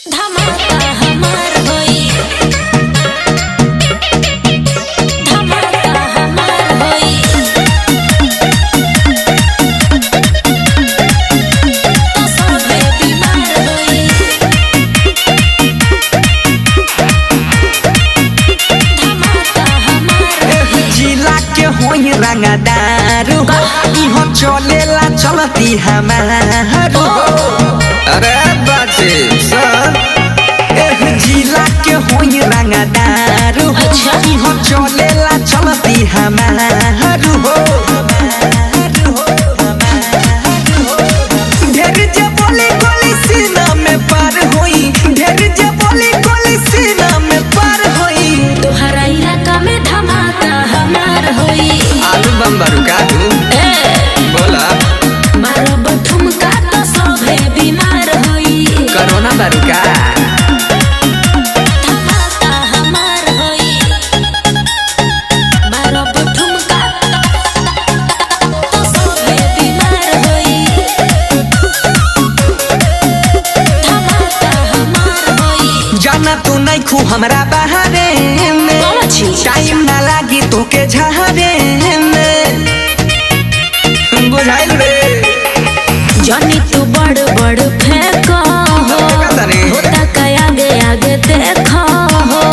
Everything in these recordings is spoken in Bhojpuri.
धमाका हमार होई, धमाका हमार होई, तो सभे बीमार होई। धमाका हमार होई, जिला के होई रंगदार हो, इहो चलेला चलती हमारो। अरे बाचे सर जिला के होई रंगदार हो, अच्छा। इहो चलेला चलती हमारो। ढेर जे बोली गोली सीना में पार होई, ढेर जे बोली गोली सीना में पार होई। तोहरा इलाका में धमाका हमार होई। आलू बम बारूका तू बोला मारब ठुमका तो सभे बीमार होई। कोरोना बारूका धमाका हमार होई, मारब ठुमका तो सभे बीमार होई। धमाका हमार होई। जाना तू नहीं खू हमरा बहारे में, कौन छी? टाइम ना लागी तोके झारे में, बुझाइल रे। जानी तू बड़ बड़ फेंको हो, होता का आगे आगे देखो हो।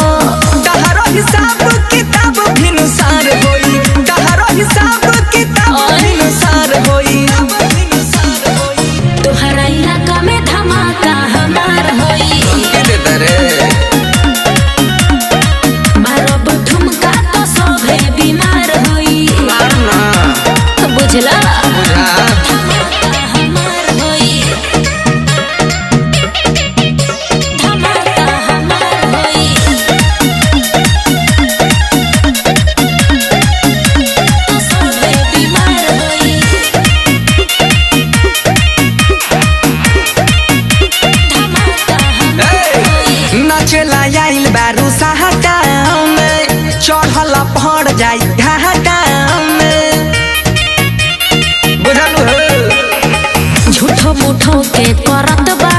तहरो हिसाब किताब भिनुसार होई, तहरो हिसाब किताब भिनुसार होई। तोहरा इलाका में धमाका हमार होई। के देता रे मारब ठुमका तो सभे बीमार होई। मारना बुझला? बुझा धमाका हमार होई, धमाका हमार होई, तो सभे बीमार होई। धमाका हमार होई। नचला आइल बारू साहटा में, चढ़ल पहड़ जाई घाटा में, बुझलू हो। झूठो मूठो के करत बा